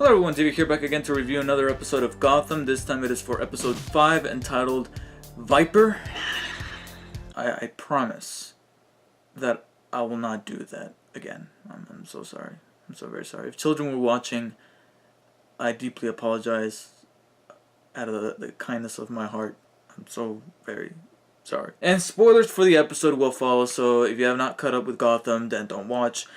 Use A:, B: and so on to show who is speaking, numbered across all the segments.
A: Hello everyone, Davey here, back again to review another episode of Gotham. This time it is for episode 5, entitled Viper. I promise that I will not do that again. I'm so sorry. I'm so very sorry. If children were watching, I deeply apologize out of the kindness of my heart. I'm so very sorry. And spoilers for the episode will follow, so if you have not caught up with Gotham, then don't watch.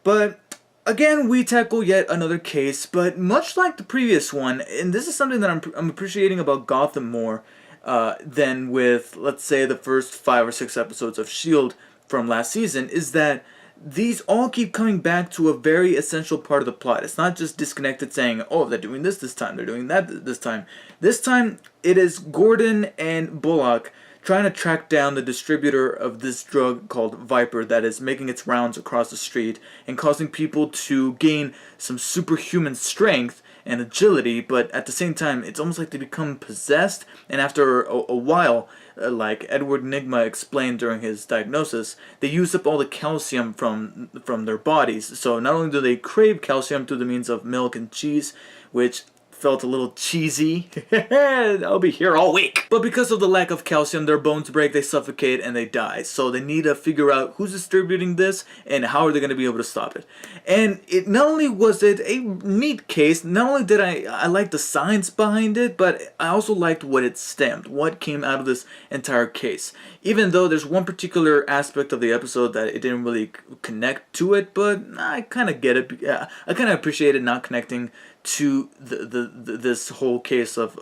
A: But again, we tackle yet another case, but much like the previous one, and this is something that I'm appreciating about Gotham more than with, let's say, the first 5 or 6 episodes of S.H.I.E.L.D. from last season, is that these all keep coming back to a very essential part of the plot. It's not just disconnected saying, oh, they're doing this time, they're doing that this time. This time, it is Gordon and Bullock trying to track down the distributor of this drug called Viper that is making its rounds across the street and causing people to gain some superhuman strength and agility, but at the same time, it's almost like they become possessed, and after a while, like Edward Nygma explained during his diagnosis, they use up all the calcium from their bodies. So not only do they crave calcium through the means of milk and cheese, which felt a little cheesy. I'll be here all week. But because of the lack of calcium, their bones break, they suffocate, and they die. So they need to figure out who's distributing this and how are they going to be able to stop it. And it not only was it a neat case, not only did I like the science behind it, but I also liked what it stemmed, what came out of this entire case. Even though there's one particular aspect of the episode that it didn't really connect to it, but I kind of get it. I kind of appreciated not connecting to this whole case of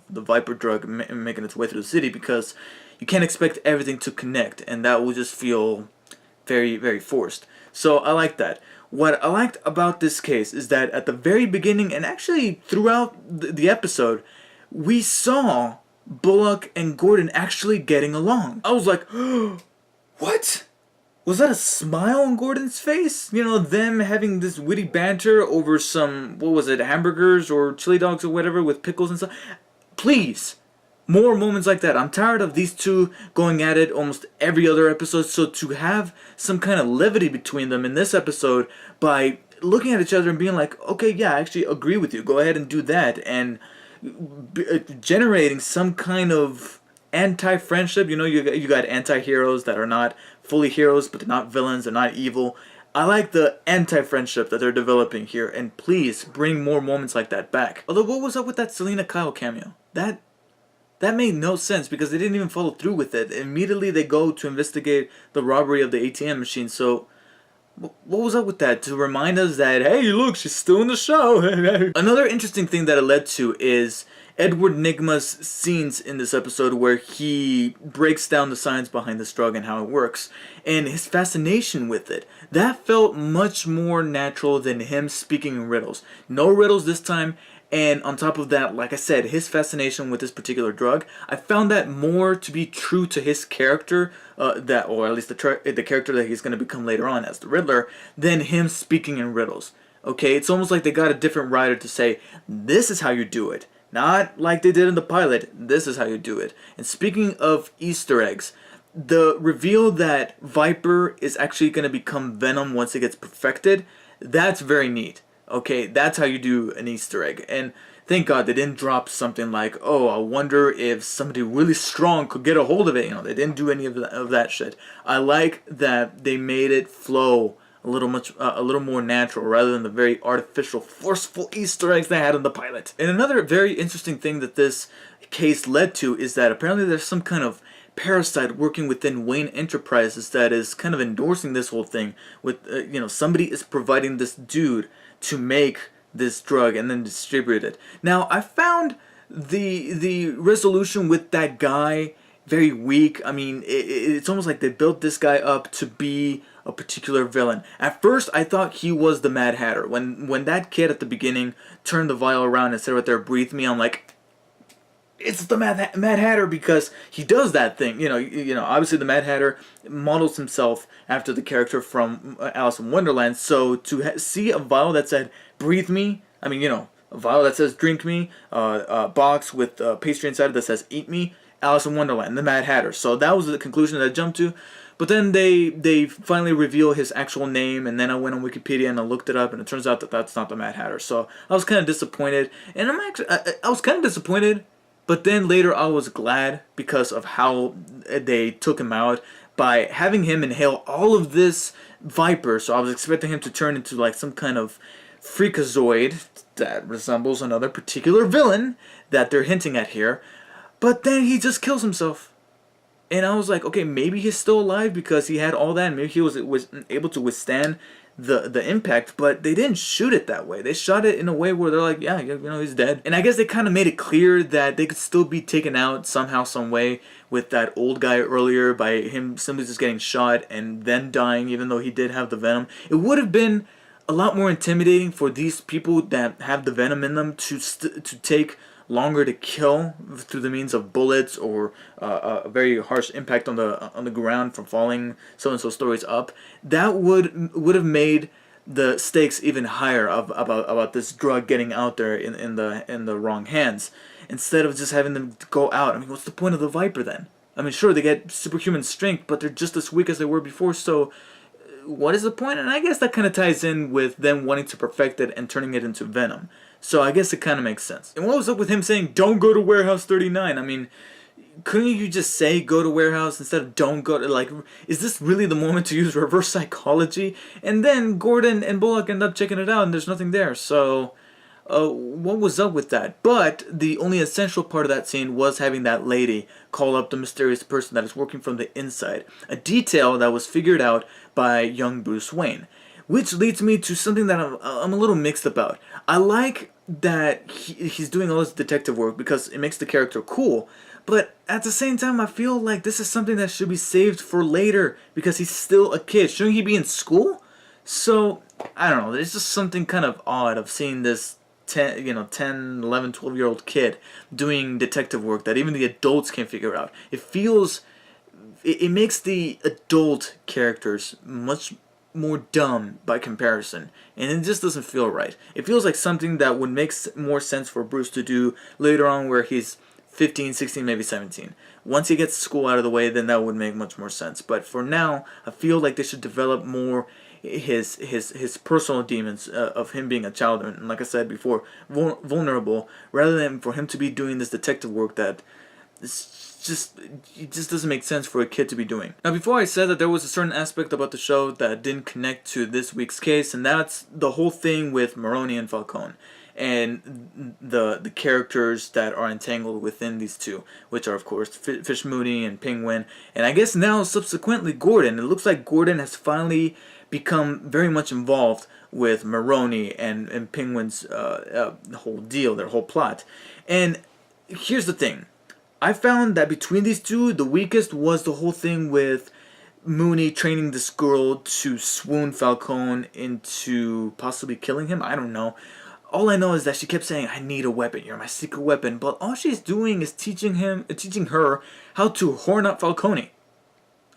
A: the Viper drug making its way through the city, because you can't expect everything to connect, and that will just feel very, very forced. So I like that. What I liked about this case is that at the very beginning, and actually throughout the episode, we saw Bullock and Gordon actually getting along. I was like, what? Was that a smile on Gordon's face? You know, them having this witty banter over some, what was it, hamburgers or chili dogs or whatever with pickles and stuff. Please, more moments like that. I'm tired of these two going at it almost every other episode. So to have some kind of levity between them in this episode by looking at each other and being like, okay, yeah, I actually agree with you. Go ahead and do that. And generating some kind of anti-friendship. You know, you got anti-heroes that are not fully heroes, but they're not villains, they're not evil. I like the anti-friendship that they're developing here, and please bring more moments like that back. Although, what was up with that Selena Kyle cameo? That made no sense, because they didn't even follow through with it. Immediately they go to investigate the robbery of the ATM machine, so what was up with that? To remind us that, hey, look, she's still in the show. Another interesting thing that it led to is Edward Nygma's scenes in this episode where he breaks down the science behind this drug and how it works, and his fascination with it. That felt much more natural than him speaking in riddles. No riddles this time, and on top of that, like I said, his fascination with this particular drug, I found that more to be true to his character, or at least the character that he's going to become later on as the Riddler, than him speaking in riddles. Okay, it's almost like they got a different writer to say, this is how you do it. Not like they did in the pilot, this is how you do it. And speaking of Easter eggs, the reveal that Viper is actually going to become Venom once it gets perfected, that's very neat. Okay, that's how you do an Easter egg. And thank God they didn't drop something like, oh, I wonder if somebody really strong could get a hold of it. You know, they didn't do any of that shit. I like that they made it flow a little more natural rather than the very artificial, forceful Easter eggs they had in the pilot. And another very interesting thing that this case led to is that apparently there's some kind of parasite working within Wayne Enterprises that is kind of endorsing this whole thing. With you know, somebody is providing this dude to make this drug and then distribute it. Now, I found the resolution with that guy very weak. I mean, it's almost like they built this guy up to be a particular villain. At first, I thought he was the Mad Hatter. When that kid at the beginning turned the vial around and said right there, breathe me, I'm like, it's the Mad Hatter, because he does that thing. You know, obviously the Mad Hatter models himself after the character from Alice in Wonderland. So to see a vial that said, breathe me, I mean, you know, a vial that says drink me, a box with pastry inside it that says eat me, Alice in Wonderland, the Mad Hatter. So that was the conclusion that I jumped to. But then they finally reveal his actual name, and then I went on Wikipedia and I looked it up, and it turns out that that's not the Mad Hatter. So I was kind of disappointed, and I was kind of disappointed, but then later I was glad because of how they took him out by having him inhale all of this Viper. So I was expecting him to turn into like some kind of freakazoid that resembles another particular villain that they're hinting at here. But then he just kills himself. And I was like, okay, maybe he's still alive because he had all that, and maybe he was able to withstand the impact, but they didn't shoot it that way. They shot it in a way where they're like, yeah, he's dead. And I guess they kind of made it clear that they could still be taken out somehow, some way with that old guy earlier by him simply just getting shot and then dying, even though he did have the venom. It would have been a lot more intimidating for these people that have the venom in them to take longer to kill through the means of bullets or a very harsh impact on the ground from falling so and so stories up. That would have made the stakes even higher about this drug getting out there in the wrong hands, instead of just having them go out. I mean, what's the point of the Viper then? I mean, sure, they get superhuman strength, but they're just as weak as they were before, so what is the point? And I guess that kind of ties in with them wanting to perfect it and turning it into venom. So I guess it kind of makes sense. And what was up with him saying, don't go to Warehouse 39? I mean, couldn't you just say go to Warehouse instead of don't go to, like, is this really the moment to use reverse psychology? And then Gordon and Bullock end up checking it out and there's nothing there. So what was up with that? But the only essential part of that scene was having that lady call up the mysterious person that is working from the inside. A detail that was figured out by young Bruce Wayne. Which leads me to something that I'm a little mixed about. I like that he's doing all this detective work because it makes the character cool. But at the same time, I feel like this is something that should be saved for later because he's still a kid. Shouldn't he be in school? So, I don't know. There's just something kind of odd of seeing this 10, 11, 12-year-old kid doing detective work that even the adults can't figure out. It makes the adult characters much more dumb by comparison, and it just doesn't feel right. It feels like something that would make more sense for Bruce to do later on where he's 15, 16, maybe 17. Once he gets school out of the way, then that would make much more sense. But for now, I feel like they should develop more his personal demons of him being a child, and like I said before, vulnerable, rather than for him to be doing this detective work that it just doesn't make sense for a kid to be doing. Now, before I said that there was a certain aspect about the show that didn't connect to this week's case, and that's the whole thing with Maroni and Falcone and the characters that are entangled within these two, which are of course Fish Mooney and Penguin, and I guess now subsequently Gordon. It looks like Gordon has finally become very much involved with Maroni and Penguin's whole deal, their whole plot. And here's the thing. I found that between these two, the weakest was the whole thing with Mooney training this girl to swoon Falcone into possibly killing him. I don't know. All I know is that she kept saying, I need a weapon, you're my secret weapon. But all she's doing is teaching her how to horn up Falcone.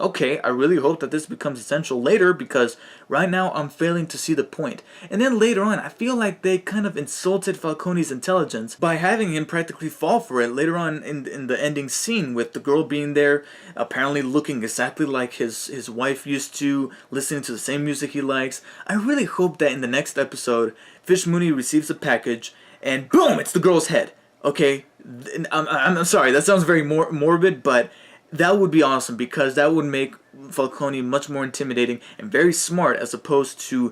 A: Okay, I really hope that this becomes essential later because right now I'm failing to see the point. And then later on, I feel like they kind of insulted Falcone's intelligence by having him practically fall for it later on in the ending scene with the girl being there, apparently looking exactly like his wife used to, listening to the same music he likes. I really hope that in the next episode, Fish Mooney receives a package and boom, it's the girl's head. Okay, I'm sorry, that sounds very morbid, but that would be awesome because that would make Falcone much more intimidating and very smart as opposed to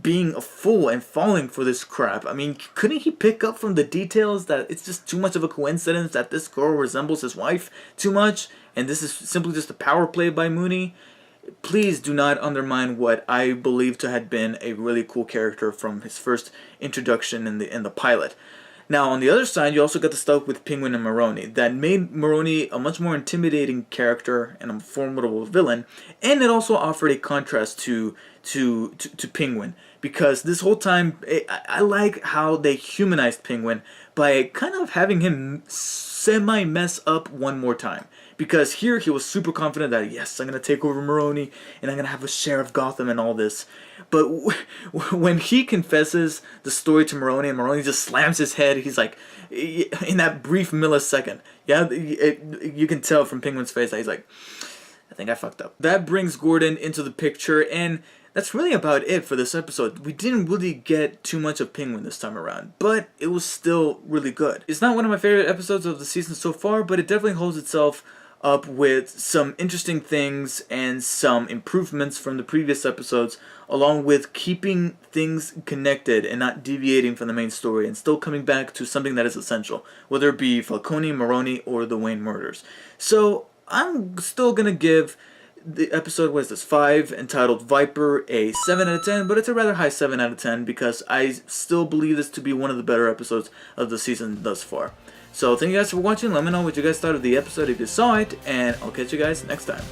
A: being a fool and falling for this crap. I mean, couldn't he pick up from the details that it's just too much of a coincidence that this girl resembles his wife too much and this is simply just a power play by Mooney? Please do not undermine what I believe to have been a really cool character from his first introduction in the pilot. Now, on the other side, you also got the stuff with Penguin and Maroni that made Maroni a much more intimidating character and a formidable villain, and it also offered a contrast to Penguin because this whole time I like how they humanized Penguin by kind of having him semi-mess up one more time. Because here he was super confident that, yes, I'm going to take over Maroni and I'm going to have a share of Gotham and all this. But when he confesses the story to Maroni and Maroni just slams his head, he's like, in that brief millisecond, yeah, you can tell from Penguin's face that he's like, I think I fucked up. That brings Gordon into the picture, and that's really about it for this episode. We didn't really get too much of Penguin this time around, but it was still really good. It's not one of my favorite episodes of the season so far, but it definitely holds itself up with some interesting things and some improvements from the previous episodes, along with keeping things connected and not deviating from the main story and still coming back to something that is essential, whether it be Falcone, Maroni, or the Wayne murders. So I'm still gonna give the episode, what is this, 5, entitled Viper, a 7 out of 10, but it's a rather high 7 out of 10 because I still believe this to be one of the better episodes of the season thus far. So thank you guys for watching. Let me know what you guys thought of the episode if you saw it, and I'll catch you guys next time.